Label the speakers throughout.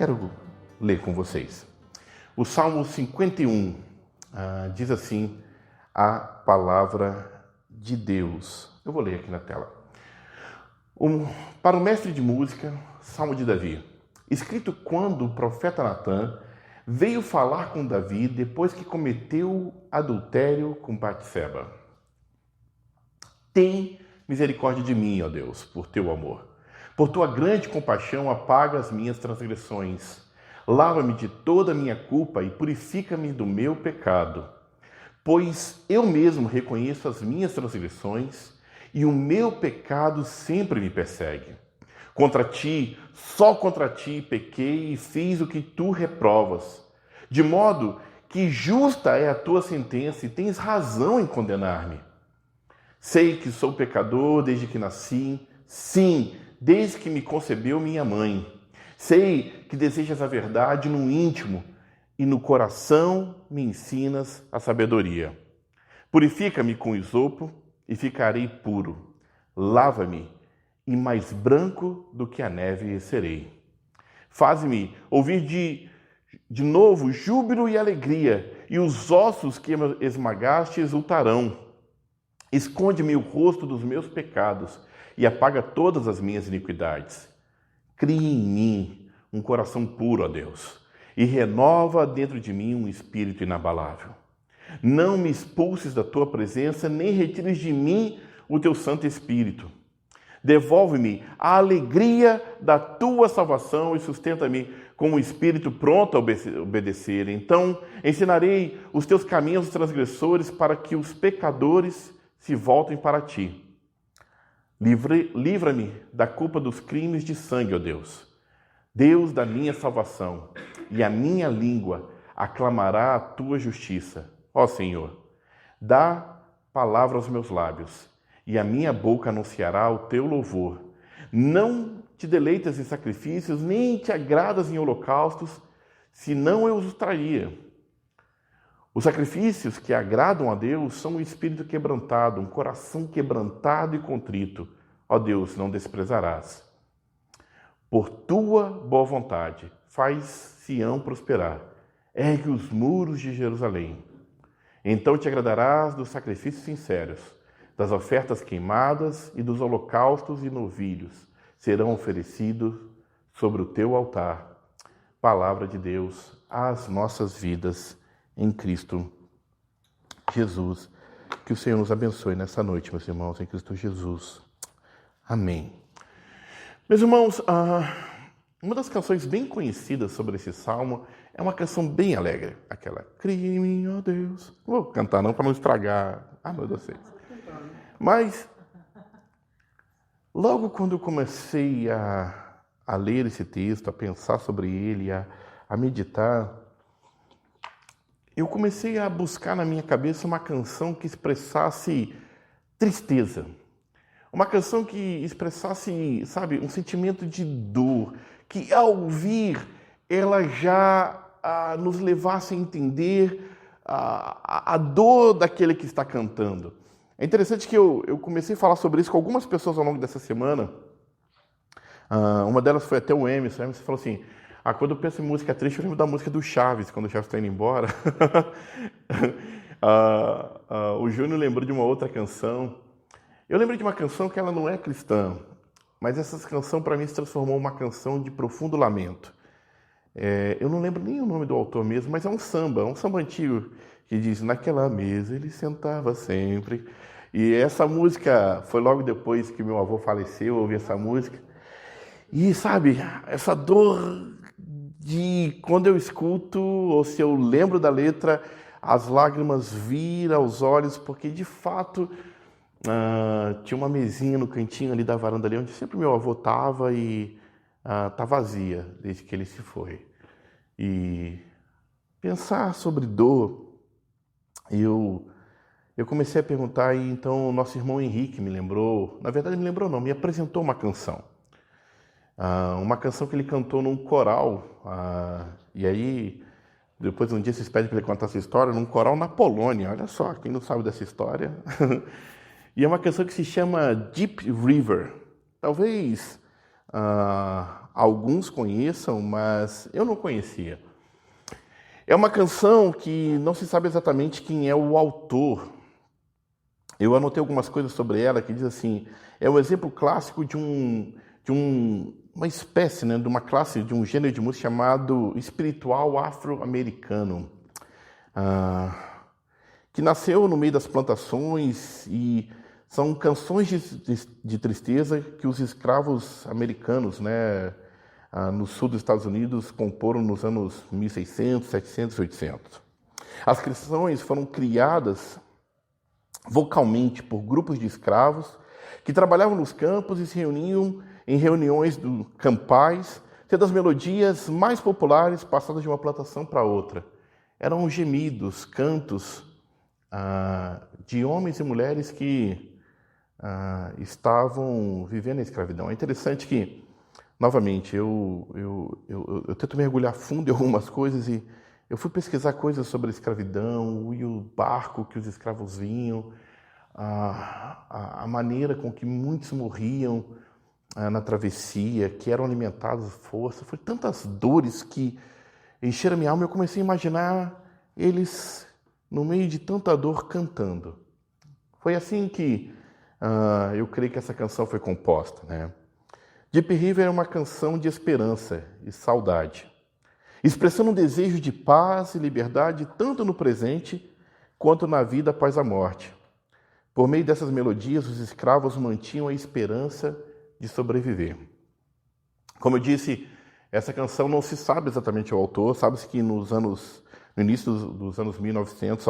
Speaker 1: quero ler com vocês. O Salmo 51 diz assim a palavra de Deus. Eu vou ler aqui na tela. Para o mestre de música, Salmo de Davi, escrito quando o profeta Natã veio falar com Davi depois que cometeu adultério com Batseba. Tem misericórdia de mim, ó Deus, por teu amor. Por tua grande compaixão, apaga as minhas transgressões. Lava-me de toda a minha culpa e purifica-me do meu pecado. Pois eu mesmo reconheço as minhas transgressões e o meu pecado sempre me persegue. Contra ti, só contra ti pequei e fiz o que tu reprovas. De modo que justa é a tua sentença e tens razão em condenar-me. Sei que sou pecador desde que nasci, sim, desde que me concebeu minha mãe. Sei que desejas a verdade no íntimo e no coração me ensinas a sabedoria. Purifica-me com isopo e ficarei puro. Lava-me e mais branco do que a neve serei. Faz-me ouvir de novo júbilo e alegria, e os ossos que esmagaste exultarão. Esconde-me o rosto dos meus pecados e apaga todas as minhas iniquidades. Cria em mim um coração puro, ó Deus, e renova dentro de mim um espírito inabalável. Não me expulses da tua presença, nem retires de mim o teu Santo Espírito. Devolve-me a alegria da tua salvação e sustenta-me com um espírito pronto a obedecer. Então ensinarei os teus caminhos aos transgressores para que os pecadores se voltem para ti. Livra-me da culpa dos crimes de sangue, ó Deus. Deus da minha salvação, e a minha língua aclamará a tua justiça. Ó Senhor, dá palavra aos meus lábios, e a minha boca anunciará o teu louvor. Não te deleitas em sacrifícios, nem te agradas em holocaustos, senão eu os traria. Os sacrifícios que agradam a Deus são um espírito quebrantado, um coração quebrantado e contrito. Ó Deus, não desprezarás. Por tua boa vontade, faz Sião prosperar. Ergue os muros de Jerusalém. Então te agradarás dos sacrifícios sinceros, das ofertas queimadas e dos holocaustos e novilhos serão oferecidos sobre o teu altar. Palavra de Deus às nossas vidas em Cristo Jesus. Que o Senhor nos abençoe nessa noite, meus irmãos, em Cristo Jesus. Amém. Meus irmãos, uma das canções bem conhecidas sobre esse salmo é uma canção bem alegre. Aquela, cria em mim, ó Deus. Não vou cantar não, para não estragar a noite de vocês. Mas, logo quando eu comecei a ler esse texto, a pensar sobre ele, a meditar, eu comecei a buscar na minha cabeça uma canção que expressasse tristeza. Uma canção que expressasse, sabe, um sentimento de dor, que ao ouvir ela já nos levasse a entender a dor daquele que está cantando. É interessante que eu comecei a falar sobre isso com algumas pessoas ao longo dessa semana. Uma delas foi até o Emerson. O Emerson falou assim, quando eu penso em música triste, eu lembro da música do Chaves, quando o Chaves está indo embora. O Júnior lembrou de uma outra canção. Eu lembrei de uma canção que ela não é cristã, mas essa canção para mim se transformou em uma canção de profundo lamento. Eu não lembro nem o nome do autor mesmo, mas é um samba antigo, que diz, naquela mesa ele sentava sempre. E essa música foi logo depois que meu avô faleceu, eu ouvi essa música. E sabe, essa dor de quando eu escuto, ou se eu lembro da letra, as lágrimas viram aos olhos, porque de fato tinha uma mesinha no cantinho ali da varanda ali, onde sempre meu avô estava e está vazia desde que ele se foi. E pensar sobre dor, eu comecei a perguntar, e então o nosso irmão Henrique me lembrou, na verdade me lembrou não, me apresentou uma canção. Uma canção que ele cantou num coral, e aí depois um dia vocês pedem para ele contar essa história, num coral na Polônia, olha só, quem não sabe dessa história. E é uma canção que se chama Deep River. Talvez alguns conheçam, mas eu não conhecia. É uma canção que não se sabe exatamente quem é o autor. Eu anotei algumas coisas sobre ela que diz assim, é um exemplo clássico de uma espécie, né, de uma classe, de um gênero de música chamado espiritual afro-americano, que nasceu no meio das plantações e são canções de tristeza que os escravos americanos, né, no sul dos Estados Unidos, comporam nos anos 1600, 700 e 800. As canções foram criadas vocalmente por grupos de escravos que trabalhavam nos campos e se reuniam em reuniões campais, tendo as melodias mais populares passadas de uma plantação para outra. Eram gemidos, cantos de homens e mulheres que estavam vivendo a escravidão. É interessante que, novamente, eu tento mergulhar fundo em algumas coisas e eu fui pesquisar coisas sobre a escravidão e o barco que os escravos vinham, a maneira com que muitos morriam na travessia, que eram alimentados à força. Foi tantas dores que encheram minha alma e eu comecei a imaginar eles, no meio de tanta dor, cantando. Foi assim que eu creio que essa canção foi composta, né? Deep River é uma canção de esperança e saudade, expressando um desejo de paz e liberdade tanto no presente quanto na vida após a morte. Por meio dessas melodias, os escravos mantinham a esperança de sobreviver. Como eu disse, essa canção não se sabe exatamente o autor, sabe-se que no início dos anos 1900,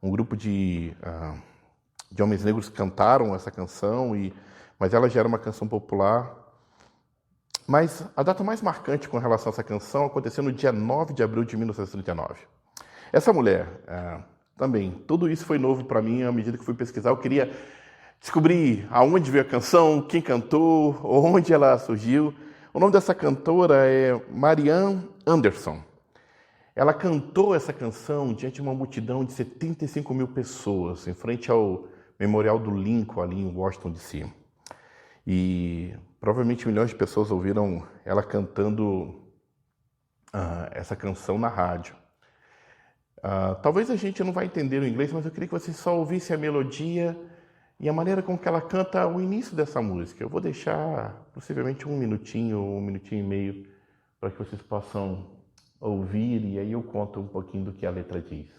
Speaker 1: um grupo de homens negros cantaram essa canção, mas ela já era uma canção popular. Mas a data mais marcante com relação a essa canção aconteceu no dia 9 de abril de 1939. Essa mulher, também, tudo isso foi novo para mim à medida que fui pesquisar. Eu queria descobrir aonde veio a canção, quem cantou, onde ela surgiu. O nome dessa cantora é Marian Anderson. Ela cantou essa canção diante de uma multidão de 75 mil pessoas, em frente ao Memorial do Lincoln, ali em Washington, D.C. E provavelmente milhões de pessoas ouviram ela cantando essa canção na rádio. Talvez a gente não vai entender o inglês, mas eu queria que você só ouvisse a melodia e a maneira com que ela canta o início dessa música. Eu vou deixar possivelmente um minutinho e meio para que vocês possam ouvir e aí eu conto um pouquinho do que a letra diz.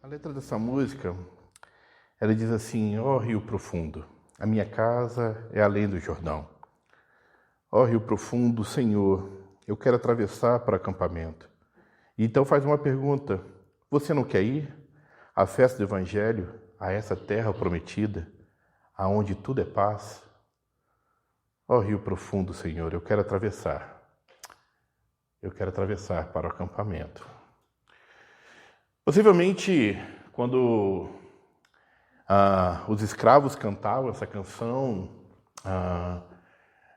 Speaker 1: A letra dessa música, ela diz assim: ó rio profundo, a minha casa é além do Jordão. Ó rio profundo, Senhor, eu quero atravessar para o acampamento. E então faz uma pergunta: você não quer ir à festa do Evangelho, a essa terra prometida, aonde tudo é paz? Ó rio profundo, Senhor, eu quero atravessar. Eu quero atravessar para o acampamento. Possivelmente, quando os escravos cantavam essa canção,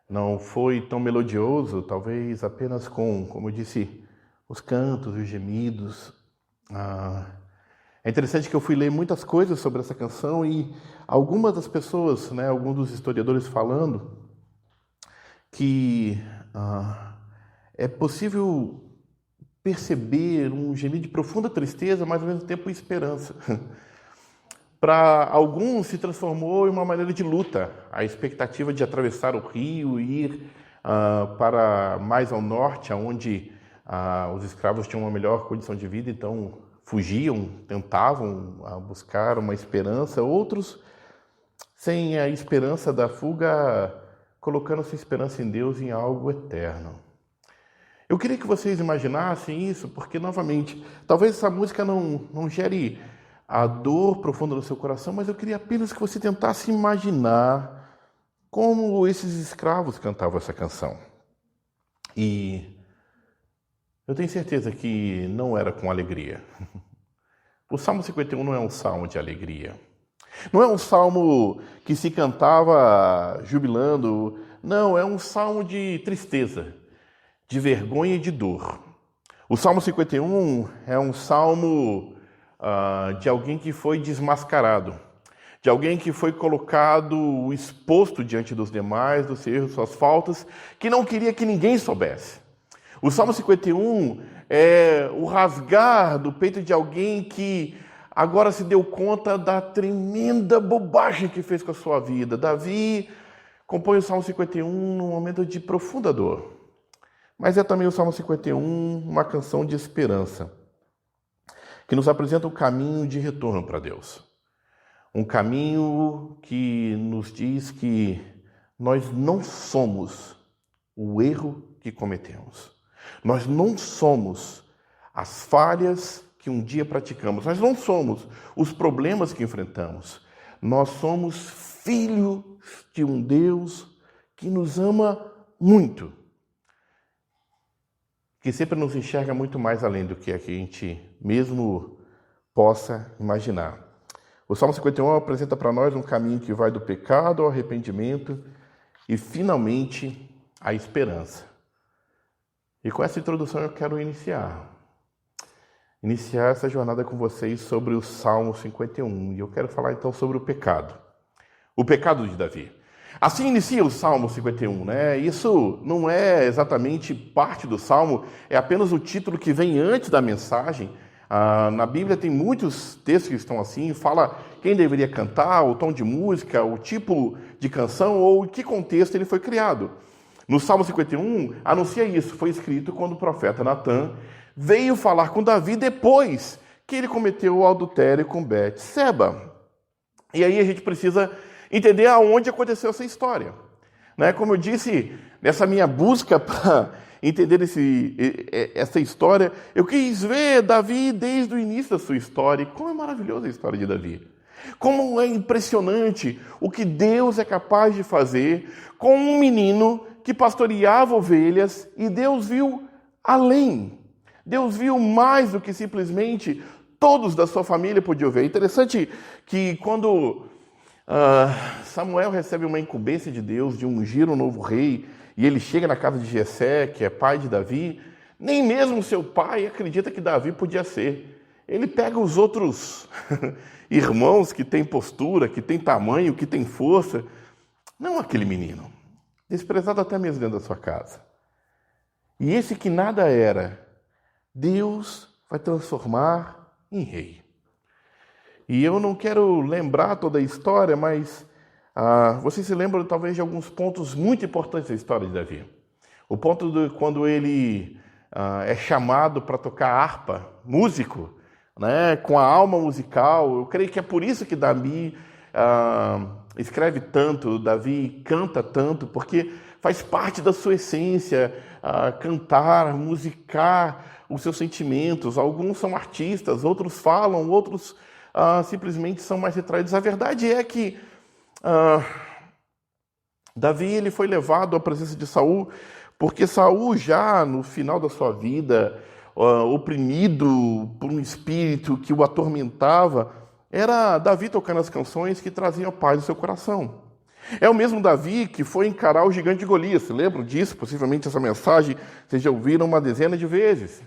Speaker 1: não foi tão melodioso, talvez apenas com, como eu disse, os cantos, os gemidos. É interessante que eu fui ler muitas coisas sobre essa canção e algumas das pessoas, né, alguns dos historiadores falando que é possível perceber um gemido de profunda tristeza, mas ao mesmo tempo esperança. para alguns se transformou em uma maneira de luta. A expectativa de atravessar o rio e ir para mais ao norte, onde os escravos tinham uma melhor condição de vida, então fugiam, tentavam buscar uma esperança. Outros, sem a esperança da fuga, colocando sua esperança em Deus, em algo eterno. Eu queria que vocês imaginassem isso, porque, novamente, talvez essa música não gere a dor profunda no seu coração, mas eu queria apenas que você tentasse imaginar como esses escravos cantavam essa canção. E eu tenho certeza que não era com alegria. O Salmo 51 não é um salmo de alegria. Não é um salmo que se cantava jubilando. Não, é um salmo de tristeza, de vergonha e de dor. O Salmo 51 é um salmo de alguém que foi desmascarado, de alguém que foi colocado, exposto diante dos demais, dos seus erros, suas faltas, que não queria que ninguém soubesse. O Salmo 51 é o rasgar do peito de alguém que agora se deu conta da tremenda bobagem que fez com a sua vida. Davi compõe o Salmo 51 num momento de profunda dor. Mas é também o Salmo 51 uma canção de esperança, que nos apresenta um caminho de retorno para Deus. Um caminho que nos diz que nós não somos o erro que cometemos. Nós não somos as falhas que um dia praticamos. Nós não somos os problemas que enfrentamos. Nós somos filhos de um Deus que nos ama muito, que sempre nos enxerga muito mais além do que a gente mesmo possa imaginar. O Salmo 51 apresenta para nós um caminho que vai do pecado ao arrependimento e, finalmente, à esperança. E com essa introdução eu quero iniciar essa jornada com vocês sobre o Salmo 51. E eu quero falar então sobre o pecado de Davi. Assim inicia o Salmo 51, né? Isso não é exatamente parte do Salmo, é apenas o título que vem antes da mensagem. Na Bíblia tem muitos textos que estão assim, fala quem deveria cantar, o tom de música, o tipo de canção ou em que contexto ele foi criado. No Salmo 51, anuncia isso, foi escrito quando o profeta Natan veio falar com Davi depois que ele cometeu o adultério com Betseba. E aí a gente precisa entender aonde aconteceu essa história. Né? Como eu disse, nessa minha busca para entender essa história, eu quis ver Davi desde o início da sua história. E como é maravilhosa a história de Davi. Como é impressionante o que Deus é capaz de fazer com um menino que pastoreava ovelhas e Deus viu além. Deus viu mais do que simplesmente todos da sua família podiam ver. É interessante que quando Samuel recebe uma incumbência de Deus de ungir um novo rei e ele chega na casa de Jessé, que é pai de Davi, nem mesmo seu pai acredita que Davi podia ser. Ele pega os outros irmãos que têm postura, que têm tamanho, que têm força, não aquele menino, desprezado até mesmo dentro da sua casa. E esse que nada era, Deus vai transformar em rei. E eu não quero lembrar toda a história, mas vocês se lembram talvez de alguns pontos muito importantes da história de Davi. O ponto de quando ele é chamado para tocar harpa, músico, né, com a alma musical. Eu creio que é por isso que Davi escreve tanto, Davi canta tanto, porque faz parte da sua essência cantar, musicar os seus sentimentos. Alguns são artistas, outros falam, outros simplesmente são mais retraídos. A verdade é que Davi ele foi levado à presença de Saul, porque Saul já no final da sua vida, oprimido por um espírito que o atormentava, era Davi tocando as canções que traziam paz ao seu coração. É o mesmo Davi que foi encarar o gigante de Golias. Se lembram disso? Possivelmente essa mensagem vocês já ouviram uma dezena de vezes.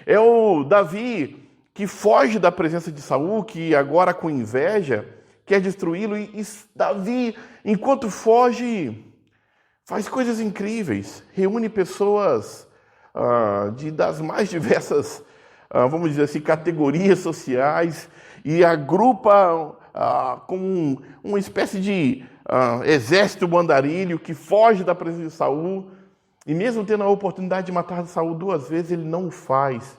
Speaker 1: É o Davi que foge da presença de Saul, que agora com inveja quer destruí-lo. E Davi, enquanto foge, faz coisas incríveis. Reúne pessoas das mais diversas, vamos dizer assim, categorias sociais e agrupa como uma espécie de exército andarilho que foge da presença de Saul. E mesmo tendo a oportunidade de matar Saul 2 vezes, ele não o faz.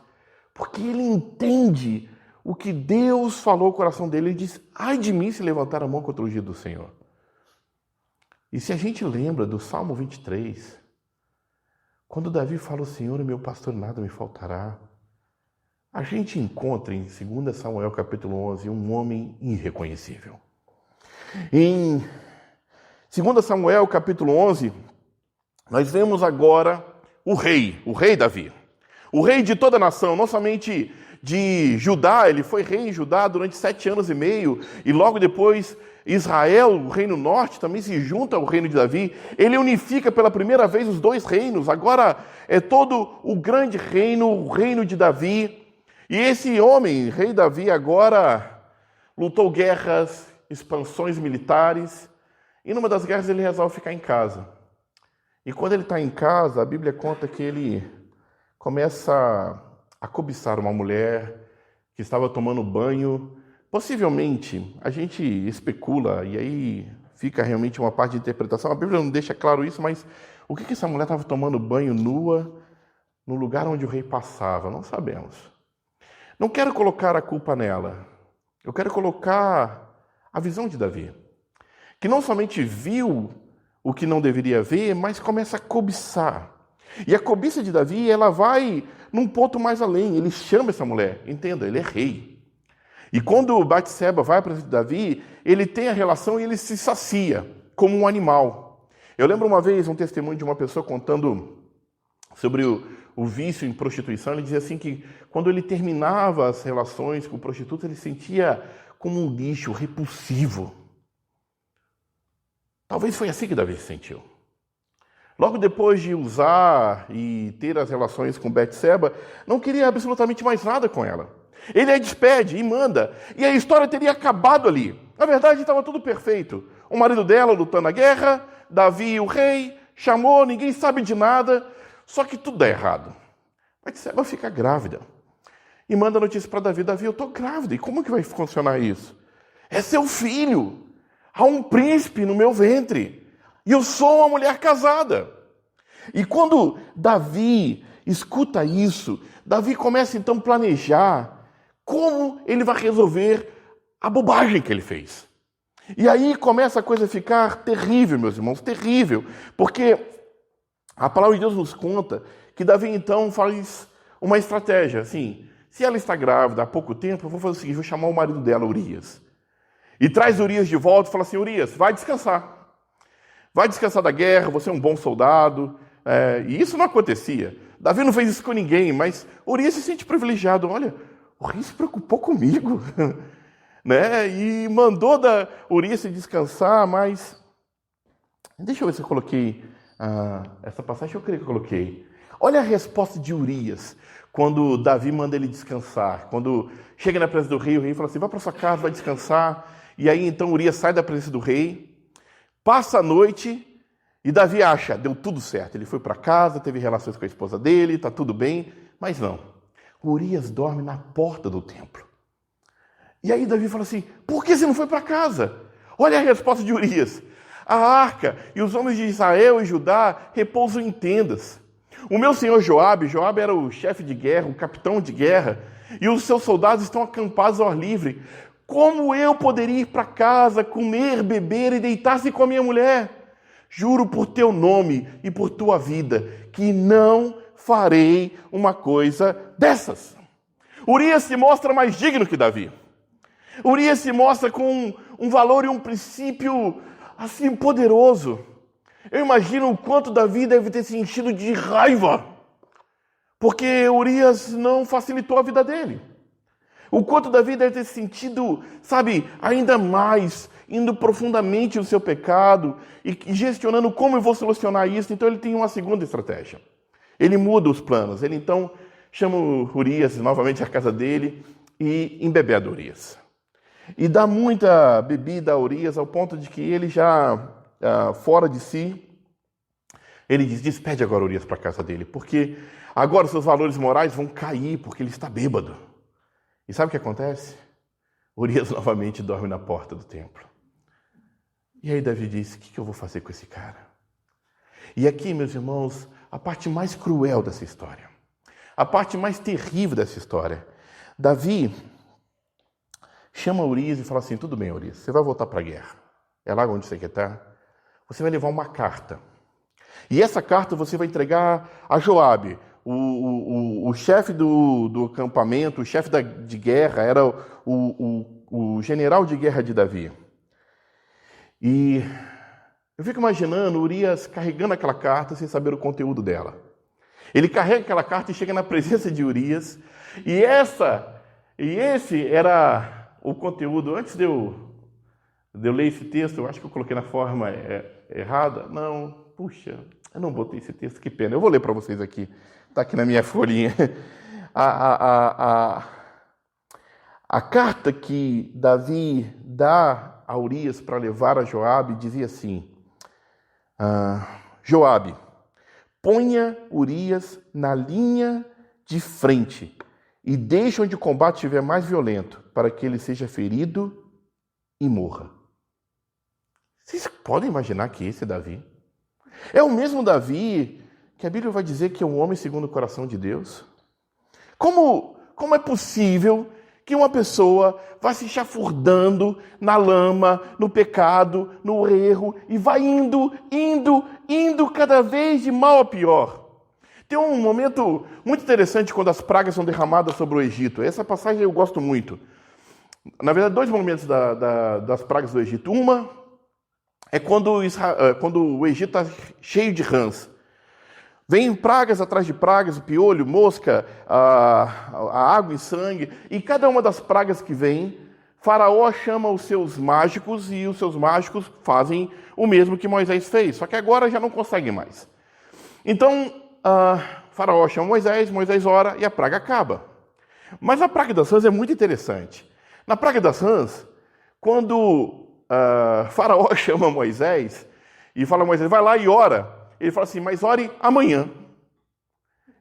Speaker 1: Porque ele entende o que Deus falou ao coração dele. Ele diz, ai de mim se levantar a mão contra o ungido do Senhor. E se a gente lembra do Salmo 23, quando Davi fala, o Senhor é meu pastor, nada me faltará, a gente encontra em 2 Samuel capítulo 11 um homem irreconhecível. Em 2 Samuel capítulo 11, nós vemos agora o rei Davi. O rei de toda a nação, não somente de Judá, ele foi rei em Judá durante 7 anos e meio, e logo depois Israel, o reino norte, também se junta ao reino de Davi. Ele unifica pela primeira vez os 2 reinos, agora é todo o grande reino, o reino de Davi. E esse homem, rei Davi, agora lutou guerras, expansões militares, e numa das guerras ele resolve ficar em casa. E quando ele está em casa, a Bíblia conta que ele começa a cobiçar uma mulher que estava tomando banho. Possivelmente, a gente especula, e aí fica realmente uma parte de interpretação. A Bíblia não deixa claro isso, mas o que essa mulher estava tomando banho nua no lugar onde o rei passava? Não sabemos. Não quero colocar a culpa nela. Eu quero colocar a visão de Davi, que não somente viu o que não deveria ver, mas começa a cobiçar. E a cobiça de Davi, ela vai num ponto mais além. Ele chama essa mulher. Entenda, ele é rei. E quando Batseba vai para Davi, ele tem a relação e ele se sacia como um animal. Eu lembro uma vez um testemunho de uma pessoa contando sobre o vício em prostituição. Ele dizia assim que quando ele terminava as relações com prostitutas, ele sentia como um lixo repulsivo. Talvez foi assim que Davi se sentiu. Logo depois de usar e ter as relações com Batseba, não queria absolutamente mais nada com ela. Ele a despede e manda, e a história teria acabado ali. Na verdade, estava tudo perfeito. O marido dela lutando na guerra, Davi, o rei, chamou, ninguém sabe de nada, só que tudo dá errado. Batseba fica grávida e manda notícia para Davi, Davi, eu estou grávida, e como que vai funcionar isso? É seu filho, há um príncipe no meu ventre, e eu sou uma mulher casada. E quando Davi escuta isso, Davi começa então a planejar como ele vai resolver a bobagem que ele fez. E aí começa a coisa a ficar terrível, meus irmãos, terrível. Porque a palavra de Deus nos conta que Davi então faz uma estratégia. Assim, se ela está grávida há pouco tempo, eu vou fazer o seguinte, vou chamar o marido dela, Urias. E traz Urias de volta e fala assim, Urias, vai descansar. Vai descansar da guerra, você é um bom soldado. E isso não acontecia. Davi não fez isso com ninguém, mas Urias se sente privilegiado. Olha, o rei se preocupou comigo, né? E mandou Urias se descansar, mas... Deixa eu ver se eu coloquei essa passagem, eu creio que eu coloquei. Olha a resposta de Urias, quando Davi manda ele descansar. Quando chega na presença do rei, o rei fala assim, vai para sua casa, vai descansar. E aí então Urias sai da presença do rei, passa a noite... E Davi acha, deu tudo certo. Ele foi para casa, teve relações com a esposa dele, está tudo bem. Mas não. Urias dorme na porta do templo. E aí Davi fala assim, por que você não foi para casa? Olha a resposta de Urias. A arca e os homens de Israel e Judá repousam em tendas. O meu senhor Joabe era o chefe de guerra, o capitão de guerra, e os seus soldados estão acampados ao ar livre. Como eu poderia ir para casa, comer, beber e deitar-se com a minha mulher? Juro por teu nome e por tua vida que não farei uma coisa dessas. Urias se mostra mais digno que Davi. Urias se mostra com um valor e um princípio assim poderoso. Eu imagino o quanto Davi deve ter se enchido de raiva, porque Urias não facilitou a vida dele. O quanto Davi deve ter se sentido, ainda mais, indo profundamente no seu pecado e gestionando como eu vou solucionar isso. Então ele tem uma segunda estratégia. Ele muda os planos. Ele então chama Urias novamente à casa dele e embebeda Urias. E dá muita bebida a Urias ao ponto de que ele já, fora de si, ele diz, despede agora Urias para a casa dele, porque agora os seus valores morais vão cair porque ele está bêbado. E sabe o que acontece? Urias novamente dorme na porta do templo. E aí Davi disse, o que eu vou fazer com esse cara? E aqui, meus irmãos, a parte mais cruel dessa história, a parte mais terrível dessa história. Davi chama Urias e fala assim, tudo bem, Urias, você vai voltar para a guerra. É lá onde você quer estar? Você vai levar uma carta. E essa carta você vai entregar a Joabe, o chefe do acampamento, o chefe de guerra, era o general de guerra de Davi. E eu fico imaginando Urias carregando aquela carta sem saber o conteúdo dela. Ele carrega aquela carta e chega na presença de Urias. E esse era o conteúdo. Antes de eu ler esse texto, eu acho que eu coloquei na forma errada. Não, puxa, eu não botei esse texto, que pena. Eu vou ler para vocês aqui. Está aqui na minha folhinha. A carta que Davi dá a Urias para levar a Joabe dizia assim: Joabe, ponha Urias na linha de frente e deixe onde o combate estiver mais violento, para que ele seja ferido e morra. Vocês podem imaginar que esse é Davi? É o mesmo Davi que a Bíblia vai dizer que é um homem segundo o coração de Deus? Como é possível que uma pessoa vai se chafurdando na lama, no pecado, no erro, e vai indo cada vez de mal a pior? Tem um momento muito interessante quando as pragas são derramadas sobre o Egito. Essa passagem eu gosto muito. Na verdade, dois momentos das pragas do Egito. Uma é quando o Egito está cheio de rãs. Vem pragas atrás de pragas, piolho, mosca, a água e sangue. E cada uma das pragas que vem, Faraó chama os seus mágicos e os seus mágicos fazem o mesmo que Moisés fez. Só que agora já não conseguem mais. Então, Faraó chama Moisés ora e a praga acaba. Mas a praga das rãs é muito interessante. Na praga das rãs, quando Faraó chama Moisés e fala a Moisés, vai lá e ora. Ele fala assim, mas ore amanhã.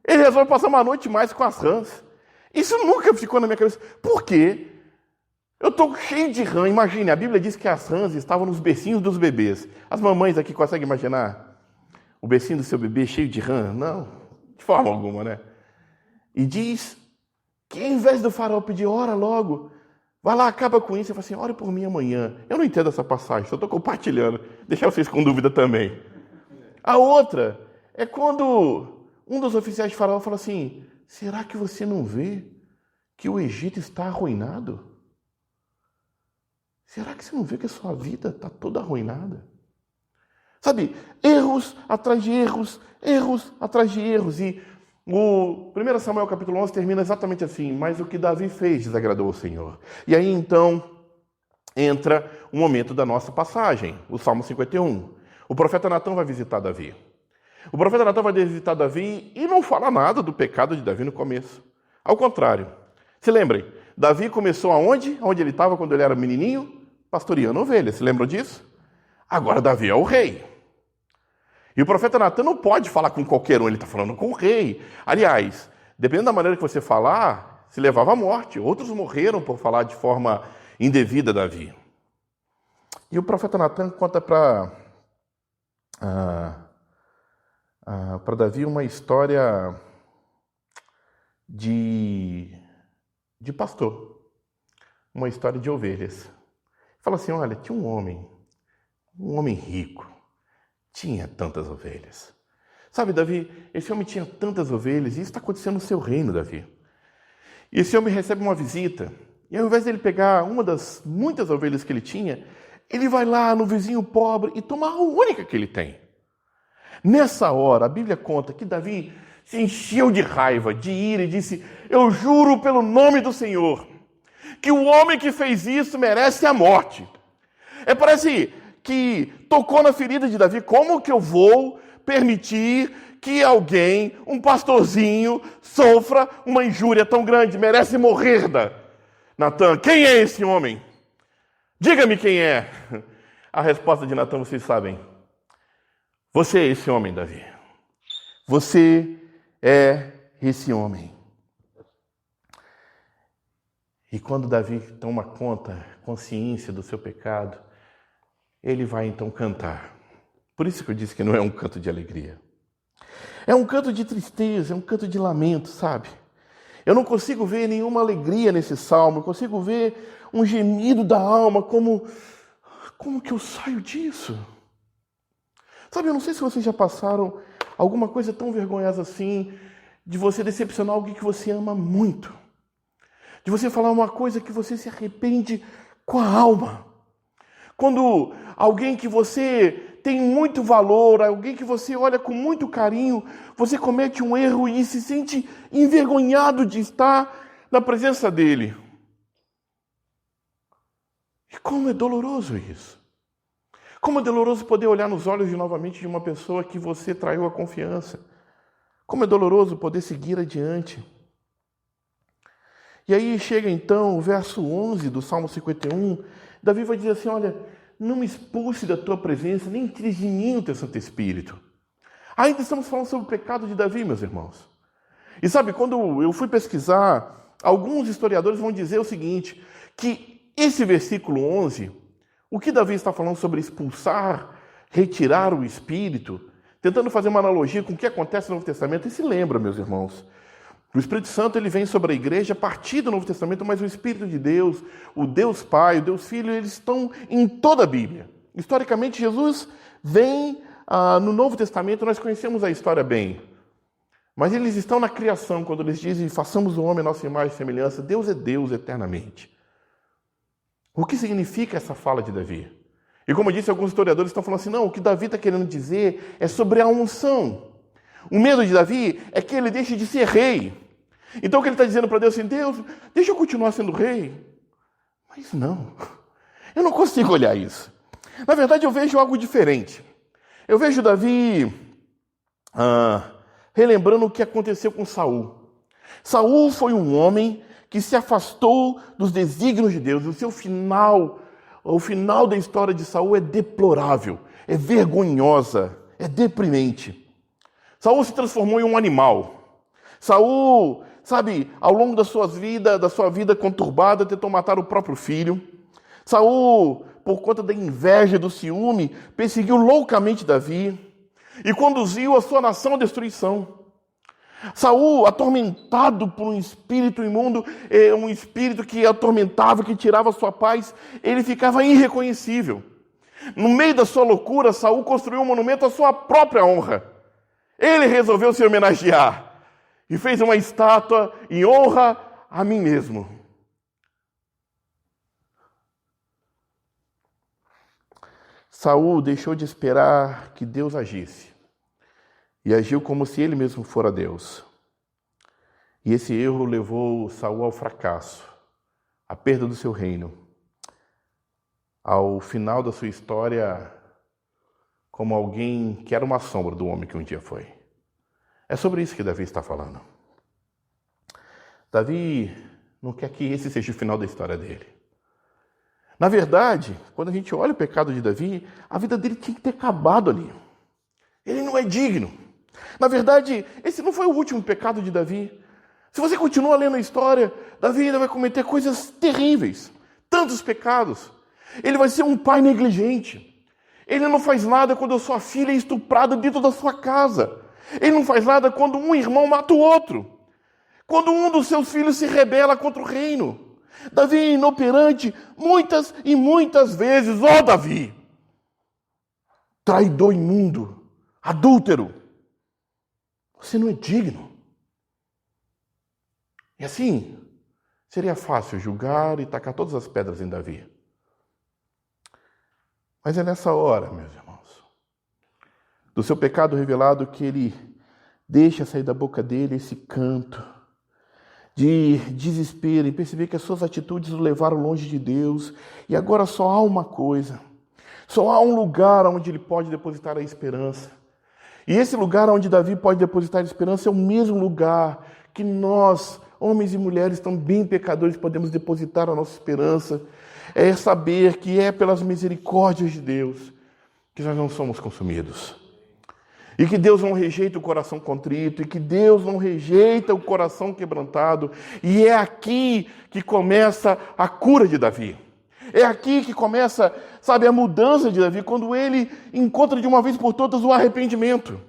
Speaker 1: Ele resolve passar uma noite mais com as rãs. Isso nunca ficou na minha cabeça. Por quê? Eu estou cheio de rã. Imagine, a Bíblia diz que as rãs estavam nos becinhos dos bebês. As mamães aqui conseguem imaginar o becinho do seu bebê cheio de rã? Não, de forma alguma, né? E diz que ao invés do Faraó pedir, ora logo, vai lá, acaba com isso. Ele fala assim, ore por mim amanhã. Eu não entendo essa passagem, só estou compartilhando. Deixar vocês com dúvida também. A outra é quando um dos oficiais de Faraó fala assim, será que você não vê que o Egito está arruinado? Será que você não vê que a sua vida está toda arruinada? Sabe, erros atrás de erros, erros atrás de erros. E o 1 Samuel capítulo 11 termina exatamente assim, mas o que Davi fez desagradou ao Senhor. E aí então entra o momento da nossa passagem, o Salmo 51. O profeta Natã vai visitar Davi. O profeta Natã vai visitar Davi e não fala nada do pecado de Davi no começo. Ao contrário. Se lembrem, Davi começou aonde? Onde ele estava quando ele era menininho? Pastoreando ovelhas. Se lembram disso? Agora Davi é o rei. E o profeta Natã não pode falar com qualquer um, ele está falando com o rei. Aliás, dependendo da maneira que você falar, se levava à morte. Outros morreram por falar de forma indevida a Davi. E o profeta Natã conta para Davi uma história de pastor, uma história de ovelhas. Fala assim, olha, tinha um homem rico, tinha tantas ovelhas. Sabe, Davi, esse homem tinha tantas ovelhas, e isso está acontecendo no seu reino, Davi. E esse homem recebe uma visita, e ao invés dele pegar uma das muitas ovelhas que ele tinha, ele vai lá no vizinho pobre e toma a única que ele tem. Nessa hora, a Bíblia conta que Davi se encheu de raiva, de ira e disse, eu juro pelo nome do Senhor, que o homem que fez isso merece a morte. Parece que tocou na ferida de Davi. Como que eu vou permitir que alguém, um pastorzinho, sofra uma injúria tão grande? Merece morrer, Natã. Quem é esse homem? Diga-me quem é. A resposta de Natã vocês sabem. Você é esse homem, Davi. Você é esse homem. E quando Davi toma consciência do seu pecado, ele vai então cantar. Por isso que eu disse que não é um canto de alegria. É um canto de tristeza, é um canto de lamento, sabe? Eu não consigo ver nenhuma alegria nesse salmo, eu consigo ver um gemido da alma, como que eu saio disso? Sabe, eu não sei se vocês já passaram alguma coisa tão vergonhosa assim, de você decepcionar alguém que você ama muito. De você falar uma coisa que você se arrepende com a alma. Quando alguém que você tem muito valor, alguém que você olha com muito carinho, você comete um erro e se sente envergonhado de estar na presença dele. E como é doloroso isso. Como é doloroso poder olhar nos olhos novamente de uma pessoa que você traiu a confiança. Como é doloroso poder seguir adiante. E aí chega então o verso 11 do Salmo 51, Davi vai dizer assim, olha, não me expulse da tua presença, nem tires de mim o teu Santo Espírito. Ainda estamos falando sobre o pecado de Davi, meus irmãos. E sabe, quando eu fui pesquisar, alguns historiadores vão dizer o seguinte, que esse versículo 11, o que Davi está falando sobre expulsar, retirar o Espírito, tentando fazer uma analogia com o que acontece no Novo Testamento, e se lembra, meus irmãos, o Espírito Santo ele vem sobre a igreja a partir do Novo Testamento, mas o Espírito de Deus, o Deus Pai, o Deus Filho, eles estão em toda a Bíblia. Historicamente, Jesus vem no Novo Testamento, nós conhecemos a história bem. Mas eles estão na criação, quando eles dizem, façamos o homem a nossa imagem e semelhança. Deus é Deus eternamente. O que significa essa fala de Davi? E como eu disse, alguns historiadores estão falando assim, não, o que Davi está querendo dizer é sobre a unção. O medo de Davi é que ele deixe de ser rei. Então o que ele está dizendo para Deus assim, Deus, deixa eu continuar sendo rei. Mas não, eu não consigo olhar isso. Na verdade eu vejo algo diferente. Eu vejo Davi relembrando o que aconteceu com Saul. Saul foi um homem que se afastou dos desígnios de Deus. O final da história de Saul é deplorável, é vergonhosa, é deprimente. Saul se transformou em um animal. Saul, sabe, ao longo da sua vida conturbada, tentou matar o próprio filho. Saul, por conta da inveja e do ciúme, perseguiu loucamente Davi e conduziu a sua nação à destruição. Saul, atormentado por um espírito imundo, um espírito que atormentava, que tirava a sua paz, ele ficava irreconhecível. No meio da sua loucura, Saul construiu um monumento à sua própria honra. Ele resolveu se homenagear e fez uma estátua em honra a mim mesmo. Saul deixou de esperar que Deus agisse e agiu como se ele mesmo fora Deus. E esse erro levou Saul ao fracasso, à perda do seu reino, ao final da sua história como alguém que era uma sombra do homem que um dia foi. É sobre isso que Davi está falando. Davi não quer que esse seja o final da história dele. Na verdade, quando a gente olha o pecado de Davi, a vida dele tinha que ter acabado ali. Ele não é digno. Na verdade, esse não foi o último pecado de Davi. Se você continua lendo a história, Davi ainda vai cometer coisas terríveis. Tantos pecados. Ele vai ser um pai negligente. Ele não faz nada quando a sua filha é estuprada dentro da sua casa. Ele não faz nada quando um irmão mata o outro. Quando um dos seus filhos se rebela contra o reino. Davi é inoperante muitas e muitas vezes. Ó Davi! Traidor imundo, adúltero. Você não é digno. E assim, seria fácil julgar e tacar todas as pedras em Davi. Mas é nessa hora, meus irmãos, do seu pecado revelado, que ele deixa sair da boca dele esse canto de desespero e perceber que as suas atitudes o levaram longe de Deus. E agora só há uma coisa, só há um lugar onde ele pode depositar a esperança. E esse lugar onde Davi pode depositar a esperança é o mesmo lugar que nós, homens e mulheres também pecadores, podemos depositar a nossa esperança. É saber que é pelas misericórdias de Deus que nós não somos consumidos. E que Deus não rejeita o coração contrito, e que Deus não rejeita o coração quebrantado. E é aqui que começa a cura de Davi. É aqui que começa, sabe, a mudança de Davi, quando ele encontra de uma vez por todas o arrependimento.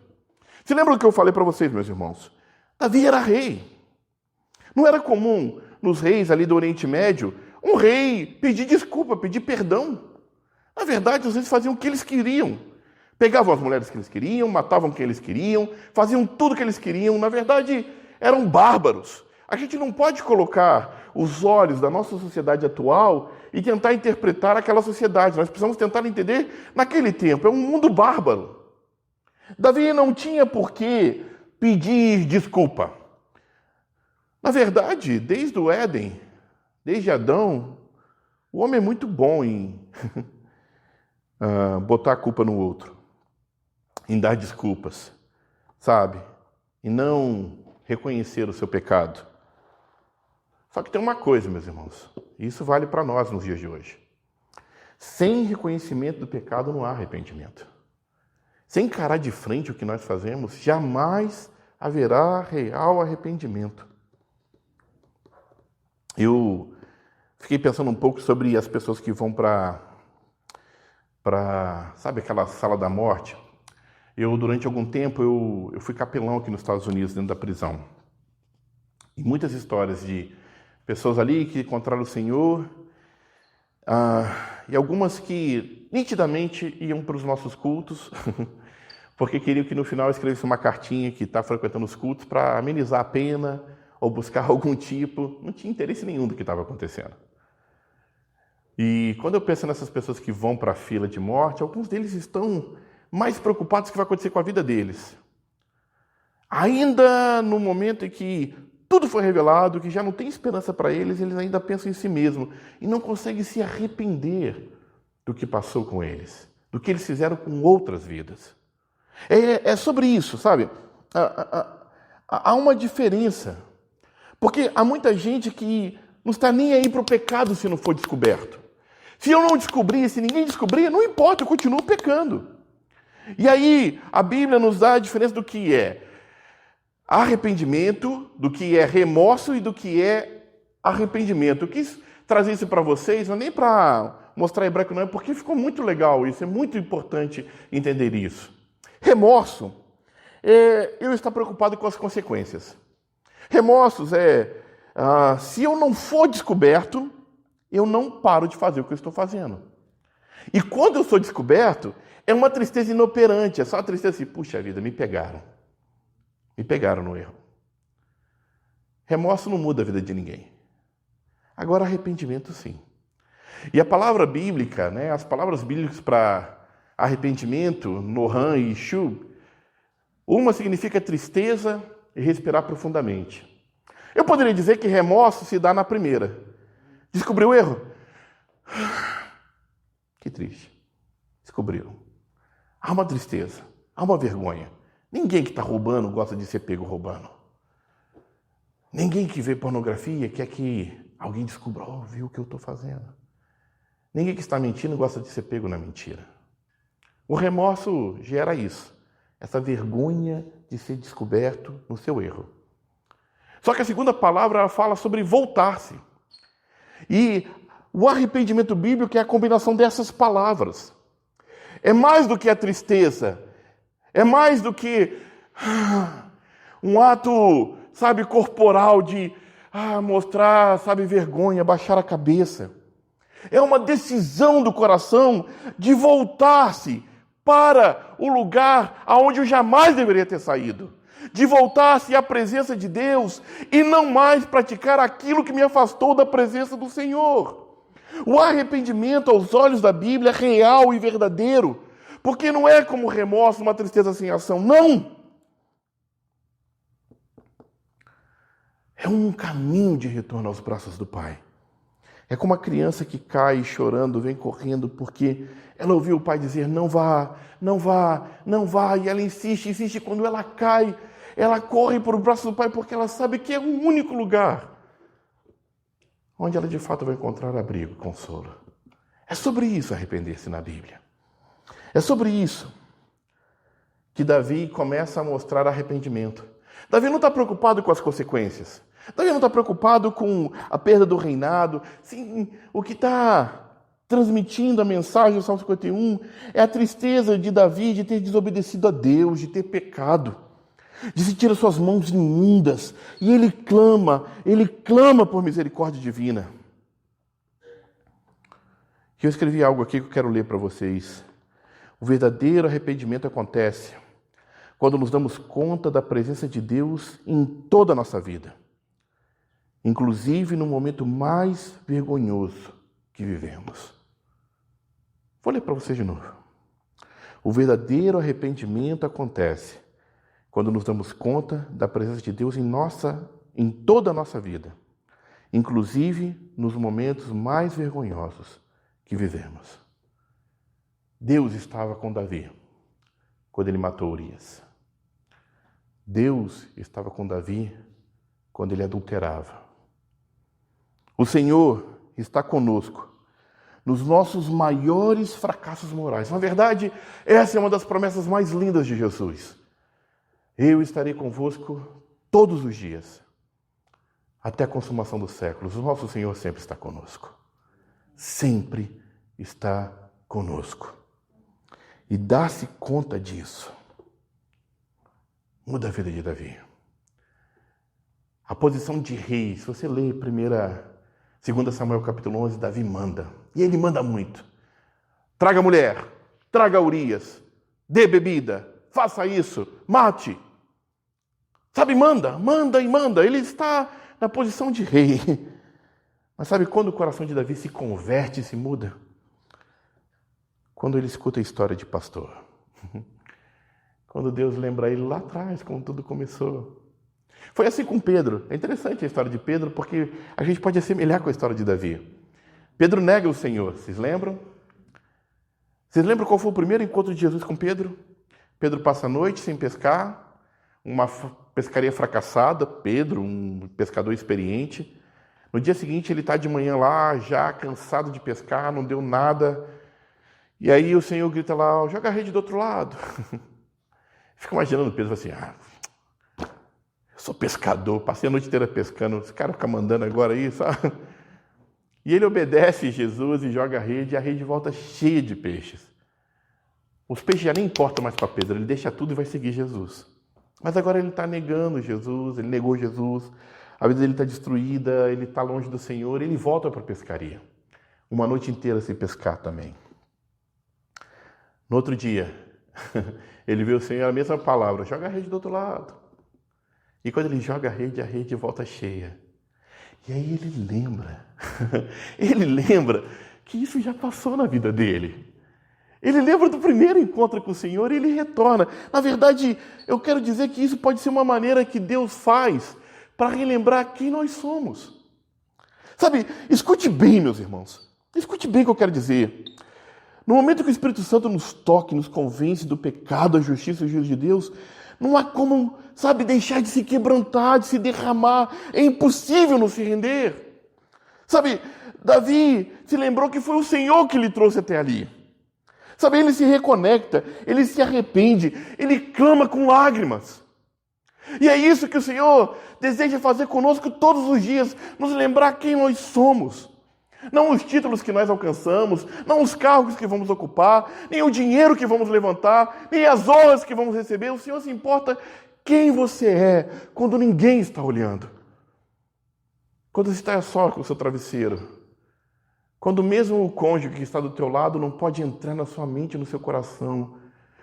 Speaker 1: Você lembra do que eu falei para vocês, meus irmãos? Davi era rei. Não era comum nos reis ali do Oriente Médio um rei pedir desculpa, pedir perdão. Na verdade, os reis faziam o que eles queriam. Pegavam as mulheres que eles queriam, matavam quem eles queriam, faziam tudo o que eles queriam. Na verdade, eram bárbaros. A gente não pode colocar os olhos da nossa sociedade atual e tentar interpretar aquela sociedade. Nós precisamos tentar entender naquele tempo. É um mundo bárbaro. Davi não tinha por que pedir desculpa. Na verdade, desde o Éden, desde Adão, o homem é muito bom em botar a culpa no outro, em dar desculpas, sabe? E não reconhecer o seu pecado. Só que tem uma coisa, meus irmãos, e isso vale para nós nos dias de hoje. Sem reconhecimento do pecado não há arrependimento. Sem encarar de frente o que nós fazemos, jamais haverá real arrependimento. Eu fiquei pensando um pouco sobre as pessoas que vão para sabe, aquela sala da morte. Durante algum tempo, eu fui capelão aqui nos Estados Unidos, dentro da prisão. E muitas histórias de pessoas ali que encontraram o Senhor, e algumas que nitidamente iam para os nossos cultos, porque queriam que no final eu escrevesse uma cartinha que está frequentando os cultos para amenizar a pena, ou buscar algum tipo, não tinha interesse nenhum do que estava acontecendo. E quando eu penso nessas pessoas que vão para a fila de morte, alguns deles estão mais preocupados com o que vai acontecer com a vida deles. Ainda no momento em que tudo foi revelado, que já não tem esperança para eles, eles ainda pensam em si mesmos e não conseguem se arrepender do que passou com eles, do que eles fizeram com outras vidas. É sobre isso, sabe? Há uma diferença. Porque há muita gente que não está nem aí para o pecado se não for descoberto. Se eu não descobrir, se ninguém descobrir, não importa, eu continuo pecando. E aí, a Bíblia nos dá a diferença do que é arrependimento, do que é remorso e do que é arrependimento. Eu quis trazer isso para vocês, não é nem para mostrar hebraico, não, é porque ficou muito legal isso, é muito importante entender isso. Remorso é eu estar preocupado com as consequências. Remorsos se eu não for descoberto, eu não paro de fazer o que eu estou fazendo. E quando eu sou descoberto, é uma tristeza inoperante, é só a tristeza assim, puxa vida, me pegaram. Me pegaram no erro. Remorso não muda a vida de ninguém. Agora, arrependimento, sim. E a palavra bíblica, as palavras bíblicas para arrependimento, Nohan e Shub, uma significa tristeza e respirar profundamente. Eu poderia dizer que remorso se dá na primeira. Descobriu o erro? Que triste. Descobriram. Há uma tristeza, há uma vergonha. Ninguém que está roubando gosta de ser pego roubando. Ninguém que vê pornografia quer que alguém descubra, viu o que eu estou fazendo. Ninguém que está mentindo gosta de ser pego na mentira. O remorso gera isso, essa vergonha de ser descoberto no seu erro. Só que a segunda palavra ela fala sobre voltar-se. E o arrependimento bíblico é a combinação dessas palavras. É mais do que a tristeza. É mais do que um ato, corporal de mostrar, vergonha, baixar a cabeça. É uma decisão do coração de voltar-se para o lugar aonde eu jamais deveria ter saído. De voltar-se à presença de Deus e não mais praticar aquilo que me afastou da presença do Senhor. O arrependimento aos olhos da Bíblia é real e verdadeiro, porque não é como remorso, uma tristeza sem ação, não. É um caminho de retorno aos braços do Pai. É como a criança que cai chorando, vem correndo, porque ela ouviu o pai dizer, não vá, não vá, não vá, e ela insiste, insiste, quando ela cai, ela corre para o braço do Pai, porque ela sabe que é o único lugar onde ela de fato vai encontrar abrigo, consolo. É sobre isso arrepender-se na Bíblia. É sobre isso que Davi começa a mostrar arrependimento. Davi não está preocupado com as consequências. Davi não está preocupado com a perda do reinado. Sim, o que está transmitindo a mensagem do Salmo 51 é a tristeza de Davi de ter desobedecido a Deus, de ter pecado, de sentir as suas mãos imundas. E ele clama por misericórdia divina. Eu escrevi algo aqui que eu quero ler para vocês. O verdadeiro arrependimento acontece quando nos damos conta da presença de Deus em toda a nossa vida, inclusive no momento mais vergonhoso que vivemos. Vou ler para vocês de novo. O verdadeiro arrependimento acontece quando nos damos conta da presença de Deus em toda a nossa vida, inclusive nos momentos mais vergonhosos que vivemos. Deus estava com Davi quando ele matou Urias. Deus estava com Davi quando ele adulterava. O Senhor está conosco nos nossos maiores fracassos morais. Na verdade, essa é uma das promessas mais lindas de Jesus. Eu estarei convosco todos os dias, até a consumação dos séculos. O nosso Senhor sempre está conosco. Sempre está conosco. E dá-se conta disso muda a vida de Davi. A posição de rei, se você ler 2 Samuel capítulo 11, Davi manda. E ele manda muito. Traga a mulher, traga Urias, dê bebida, faça isso, mate. Sabe, manda. Ele está na posição de rei. Mas sabe quando o coração de Davi se converte e se muda? Quando ele escuta a história de pastor. Quando Deus lembra ele lá atrás, como tudo começou. Foi assim com Pedro. É interessante a história de Pedro, porque a gente pode assemelhar com a história de Davi. Pedro nega o Senhor, vocês lembram? Vocês lembram qual foi o primeiro encontro de Jesus com Pedro? Pedro passa a noite sem pescar, uma pescaria fracassada, Pedro, um pescador experiente. No dia seguinte ele está de manhã lá, já cansado de pescar, não deu nada. E aí o Senhor grita lá, joga a rede do outro lado. Fica imaginando Pedro assim, eu sou pescador, passei a noite inteira pescando, esse cara fica mandando agora aí, sabe? E ele obedece Jesus e joga a rede volta cheia de peixes. Os peixes já nem importam mais para Pedro, ele deixa tudo e vai seguir Jesus. Mas agora ele está negando Jesus, ele negou Jesus, a vida dele está destruída, ele está longe do Senhor, ele volta para a pescaria. Uma noite inteira sem pescar também. No outro dia, ele vê o Senhor, a mesma palavra, joga a rede do outro lado. E quando ele joga a rede volta cheia. E aí ele lembra que isso já passou na vida dele. Ele lembra do primeiro encontro com o Senhor e ele retorna. Na verdade, eu quero dizer que isso pode ser uma maneira que Deus faz para relembrar quem nós somos. Sabe, escute bem, meus irmãos. Escute bem o que eu quero dizer. No momento que o Espírito Santo nos toca, nos convence do pecado, da justiça e do juízo de Deus, não há como, sabe, deixar de se quebrantar, de se derramar. É impossível não se render. Sabe, Davi se lembrou que foi o Senhor que lhe trouxe até ali. Sabe, ele se reconecta, ele se arrepende, ele clama com lágrimas. E é isso que o Senhor deseja fazer conosco todos os dias, nos lembrar quem nós somos. Não os títulos que nós alcançamos, não os cargos que vamos ocupar, nem o dinheiro que vamos levantar, nem as honras que vamos receber. O Senhor se importa quem você é quando ninguém está olhando. Quando você está só com o seu travesseiro. Quando mesmo o cônjuge que está do teu lado não pode entrar na sua mente, no seu coração.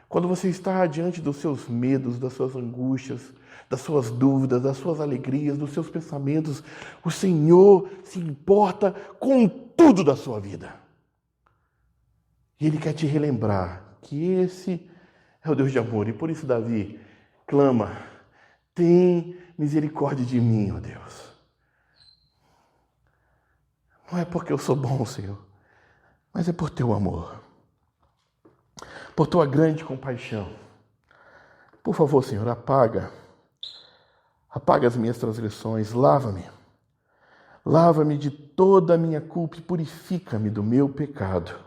Speaker 1: Quando você está diante dos seus medos, das suas angústias, das suas dúvidas, das suas alegrias, dos seus pensamentos, o Senhor se importa com tudo da sua vida. E Ele quer te relembrar que esse é o Deus de amor. E por isso Davi clama, tem misericórdia de mim, ó Deus. Não é porque eu sou bom, Senhor, mas é por teu amor, por tua grande compaixão. Por favor, Senhor, apaga as minhas transgressões, lava-me de toda a minha culpa e purifica-me do meu pecado.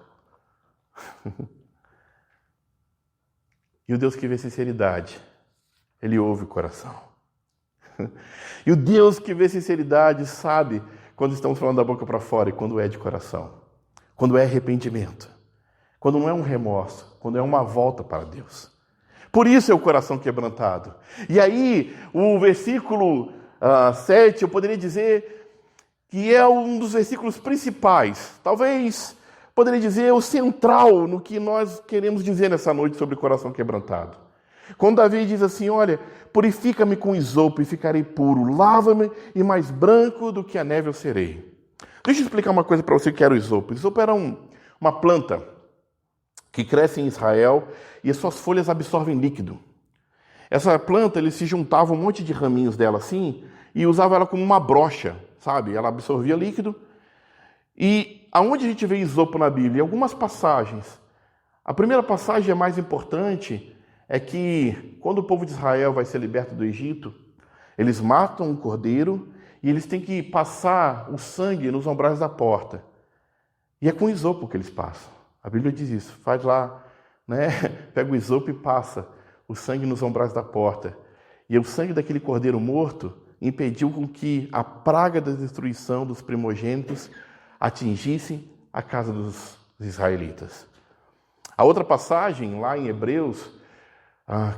Speaker 1: E o Deus que vê sinceridade, Ele ouve o coração. E o Deus que vê sinceridade sabe quando estamos falando da boca para fora e quando é de coração. Quando é arrependimento. Quando não é um remorso. Quando é uma volta para Deus. Por isso é o coração quebrantado. E aí, o versículo 7, eu poderia dizer que é um dos versículos principais. Talvez, poderia dizer, o central no que nós queremos dizer nessa noite sobre o coração quebrantado. Quando Davi diz assim, olha, purifica-me com isopo e ficarei puro, lava-me e mais branco do que a neve eu serei. Deixa eu explicar uma coisa para você que era o isopo. O isopo era uma planta que cresce em Israel e as suas folhas absorvem líquido. Essa planta, eles se juntavam um monte de raminhos dela assim e usavam ela como uma brocha, sabe? Ela absorvia líquido. E aonde a gente vê isopo na Bíblia? Em algumas passagens. A primeira passagem, a mais importante, é que quando o povo de Israel vai ser liberto do Egito, eles matam um cordeiro e eles têm que passar o sangue nos umbrais da porta. E é com isopo que eles passam. A Bíblia diz isso. Faz lá, né? Pega o isopo e passa o sangue nos umbrais da porta. E o sangue daquele cordeiro morto impediu com que a praga da destruição dos primogênitos atingisse a casa dos israelitas. A outra passagem, lá em Hebreus,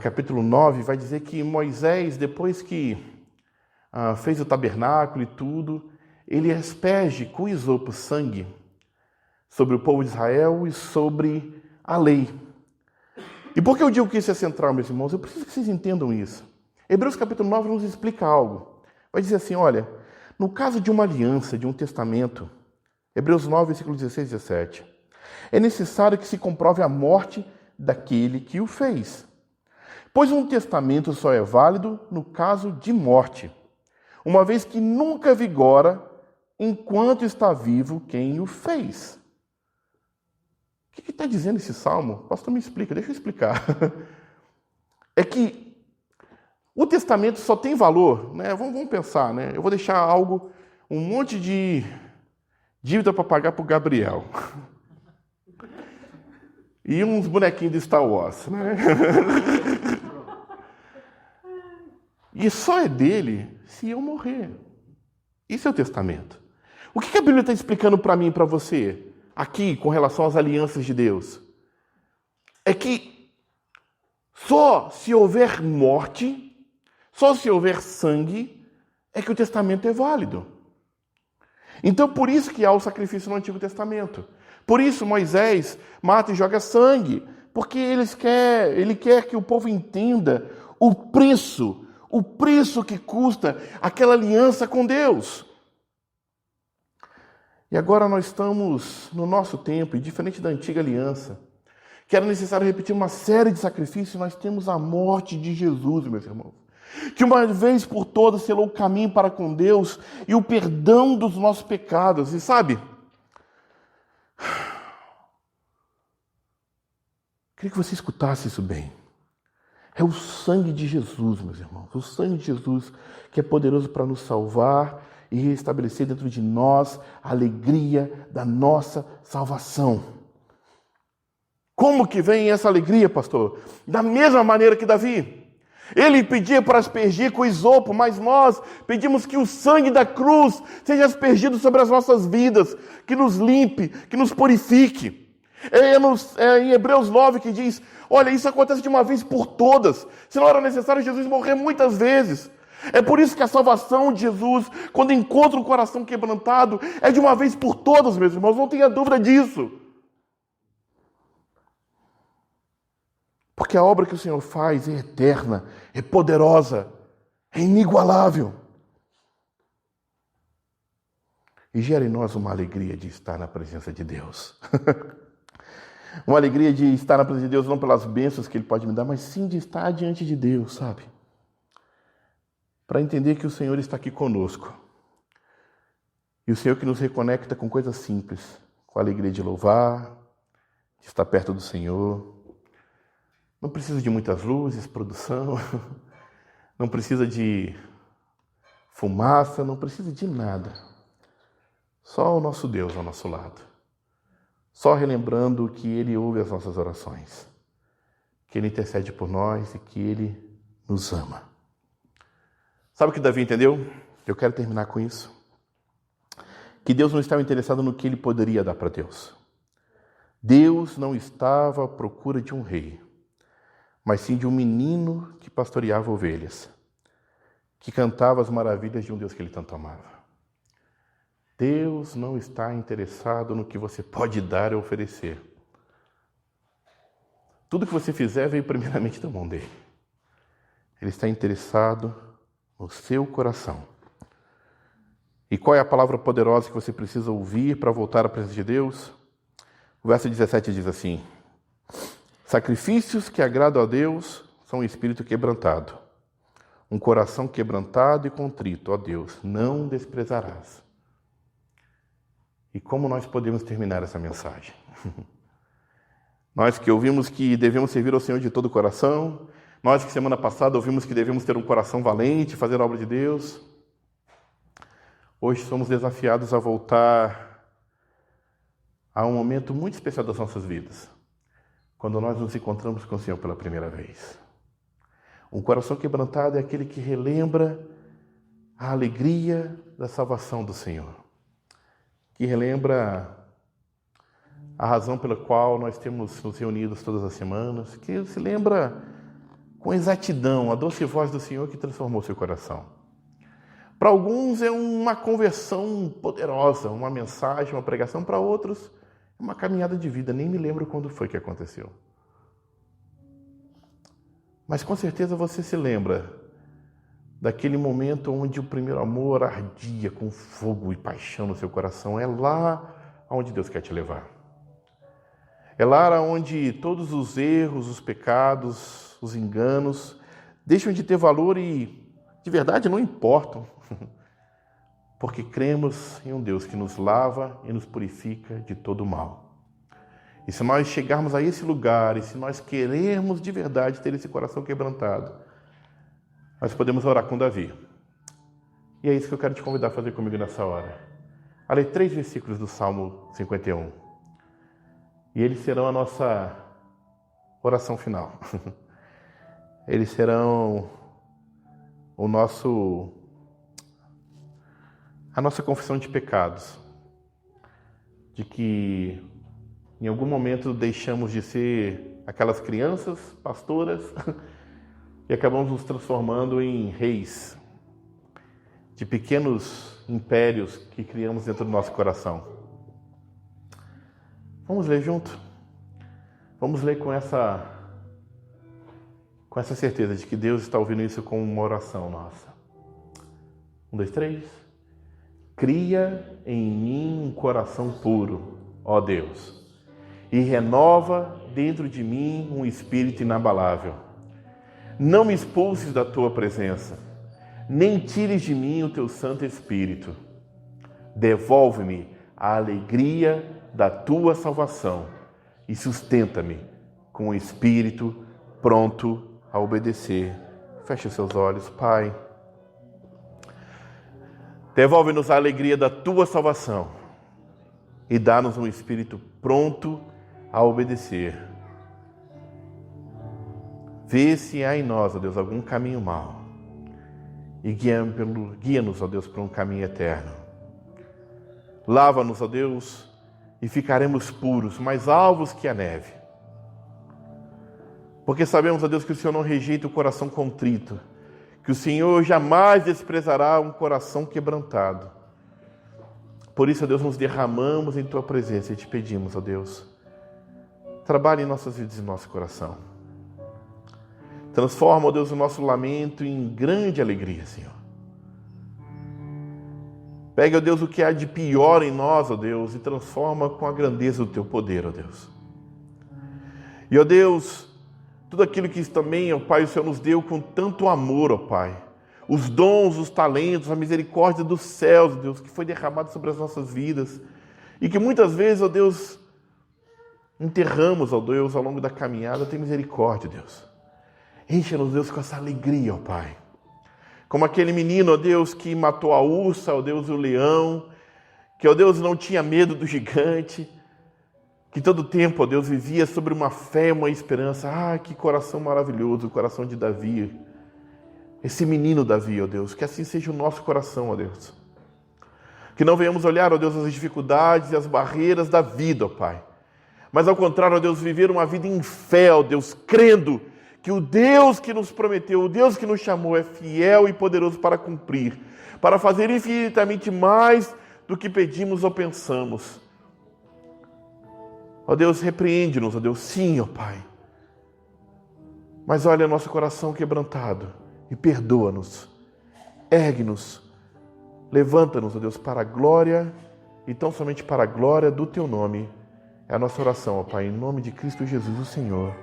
Speaker 1: capítulo 9, vai dizer que Moisés, depois que fez o tabernáculo e tudo, ele asperge com isopo sangue sobre o povo de Israel e sobre a lei. E por que eu digo que isso é central, meus irmãos? Eu preciso que vocês entendam isso. Hebreus capítulo 9 nos explica algo. Vai dizer assim, olha, no caso de uma aliança, de um testamento, Hebreus 9, versículos 16 e 17, é necessário que se comprove a morte daquele que o fez. Pois um testamento só é válido no caso de morte, uma vez que nunca vigora enquanto está vivo quem o fez. O que está dizendo esse salmo? Pastor, me explica, deixa eu explicar. É que o testamento só tem valor, né? Vamos pensar, né? Eu vou deixar um monte de dívida para pagar para o Gabriel. E uns bonequinhos de Star Wars, né? E só é dele se eu morrer. Isso é o testamento. O que a Bíblia está explicando para mim e para você, aqui, com relação às alianças de Deus? É que só se houver morte, só se houver sangue, é que o testamento é válido. Então, por isso que há o sacrifício no Antigo Testamento. Por isso Moisés mata e joga sangue, porque ele quer que o povo entenda o preço que custa aquela aliança com Deus. E agora nós estamos no nosso tempo, e diferente da antiga aliança, que era necessário repetir uma série de sacrifícios, nós temos a morte de Jesus, meus irmãos, que uma vez por todas selou o caminho para com Deus e o perdão dos nossos pecados. E sabe, queria que você escutasse isso bem. É o sangue de Jesus, meus irmãos, o sangue de Jesus que é poderoso para nos salvar e restabelecer dentro de nós a alegria da nossa salvação. Como que vem essa alegria, pastor? Da mesma maneira que Davi. Ele pedia para aspergir com isopo, mas nós pedimos que o sangue da cruz seja aspergido sobre as nossas vidas, que nos limpe, que nos purifique. É em Hebreus 9 que diz, olha, isso acontece de uma vez por todas, senão era necessário Jesus morrer muitas vezes. É por isso que a salvação de Jesus, quando encontra o coração quebrantado, é de uma vez por todas, meus irmãos, não tenha dúvida disso. Porque a obra que o Senhor faz é eterna, é poderosa, é inigualável. E gera em nós uma alegria de estar na presença de Deus. Uma alegria de estar na presença de Deus não pelas bênçãos que Ele pode me dar, mas sim de estar diante de Deus, sabe? Para entender que o Senhor está aqui conosco. E o Senhor que nos reconecta com coisas simples, com a alegria de louvar, de estar perto do Senhor. Não precisa de muitas luzes, produção, não precisa de fumaça, não precisa de nada. Só o nosso Deus ao nosso lado. Só relembrando que Ele ouve as nossas orações. que Ele intercede por nós e que Ele nos ama. Sabe o que Davi entendeu? Eu quero terminar com isso. Que Deus não estava interessado no que ele poderia dar para Deus. Deus não estava à procura de um rei, mas sim de um menino que pastoreava ovelhas, que cantava as maravilhas de um Deus que ele tanto amava. Deus não está interessado no que você pode dar ou oferecer. Tudo que você fizer veio primeiramente da mão dele. Ele está interessado no seu coração. E qual é a palavra poderosa que você precisa ouvir para voltar à presença de Deus? O verso 17 diz assim: sacrifícios que agradam a Deus são um espírito quebrantado. Um coração quebrantado e contrito, ó Deus, não desprezarás. E como nós podemos terminar essa mensagem? Nós que ouvimos que devemos servir ao Senhor de todo o coração, nós que semana passada ouvimos que devemos ter um coração valente, fazer a obra de Deus, hoje somos desafiados a voltar a um momento muito especial das nossas vidas, quando nós nos encontramos com o Senhor pela primeira vez. Um coração quebrantado é aquele que relembra a alegria da salvação do Senhor, que relembra a razão pela qual nós temos nos reunidos todas as semanas, que se lembra com exatidão a doce voz do Senhor que transformou seu coração. Para alguns é uma conversão poderosa, uma mensagem, uma pregação. Para outros é uma caminhada de vida, nem me lembro quando foi que aconteceu. Mas com certeza você se lembra daquele momento onde o primeiro amor ardia com fogo e paixão no seu coração. É lá onde Deus quer te levar. É lá onde todos os erros, os pecados, os enganos deixam de ter valor e, de verdade, não importam. Porque cremos em um Deus que nos lava e nos purifica de todo o mal. E se nós chegarmos a esse lugar, e se nós queremos de verdade ter esse coração quebrantado, nós podemos orar com Davi. E é isso que eu quero te convidar a fazer comigo nessa hora. A ler 3 versículos do Salmo 51. E eles serão a nossa oração final. Eles serão a nossa confissão de pecados. De que em algum momento deixamos de ser aquelas crianças pastoras e acabamos nos transformando em reis de pequenos impérios que criamos dentro do nosso coração. Vamos ler junto? Vamos ler com essa certeza de que Deus está ouvindo isso como uma oração nossa. 1, 2, 3. Cria em mim um coração puro, ó Deus, e renova dentro de mim um espírito inabalável. Não me expulses da tua presença, nem tires de mim o teu Santo Espírito. Devolve-me a alegria da tua salvação e sustenta-me com o espírito pronto a obedecer. Feche os seus olhos, Pai. Devolve-nos a alegria da tua salvação e dá-nos um espírito pronto a obedecer. Vê se há em nós, ó Deus, algum caminho mau e guia-nos, ó Deus, por um caminho eterno. Lava-nos, ó Deus, e ficaremos puros, mais alvos que a neve. Porque sabemos, ó Deus, que o Senhor não rejeita o coração contrito, que o Senhor jamais desprezará um coração quebrantado. Por isso, ó Deus, nos derramamos em tua presença e te pedimos, ó Deus, trabalhe em nossas vidas e em nosso coração. Transforma, ó Deus, o nosso lamento em grande alegria, Senhor. Pega, ó Deus, o que há de pior em nós, ó Deus, e transforma com a grandeza do teu poder, ó Deus. E, ó Deus, tudo aquilo que também, ó Pai, o Senhor nos deu com tanto amor, ó Pai. Os dons, os talentos, a misericórdia dos céus, ó Deus, que foi derramado sobre as nossas vidas. E que muitas vezes, ó Deus, enterramos, ó Deus, ao longo da caminhada. Tem misericórdia, Deus. Encha-nos, Deus, com essa alegria, ó Pai. Como aquele menino, ó Deus, que matou a ursa, ó Deus, o leão, que, ó Deus, não tinha medo do gigante, que todo tempo, ó Deus, vivia sobre uma fé, uma esperança. Ah, que coração maravilhoso, o coração de Davi. Esse menino Davi, ó Deus, que assim seja o nosso coração, ó Deus. Que não venhamos olhar, ó Deus, as dificuldades e as barreiras da vida, ó Pai. Mas ao contrário, ó Deus, viver uma vida em fé, ó Deus, crendo que o Deus que nos prometeu, o Deus que nos chamou é fiel e poderoso para cumprir, para fazer infinitamente mais do que pedimos ou pensamos. Ó Deus, repreende-nos, ó Deus, sim, ó Pai. Mas olha nosso coração quebrantado e perdoa-nos, ergue-nos, levanta-nos, ó Deus, para a glória e tão somente para a glória do Teu nome. É a nossa oração, ó Pai, em nome de Cristo Jesus, o Senhor.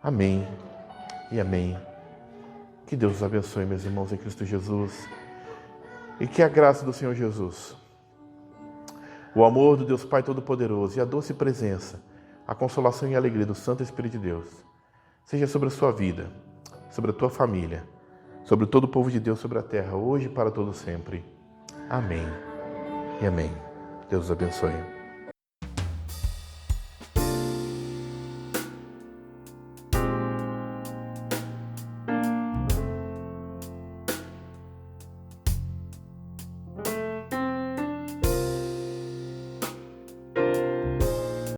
Speaker 1: Amém e amém. Que Deus os abençoe, meus irmãos, em Cristo Jesus. E que a graça do Senhor Jesus, o amor do Deus Pai Todo-Poderoso e a doce presença, a consolação e a alegria do Santo Espírito de Deus, seja sobre a sua vida, sobre a tua família, sobre todo o povo de Deus sobre a terra, hoje e para todo sempre. Amém e amém. Deus os abençoe.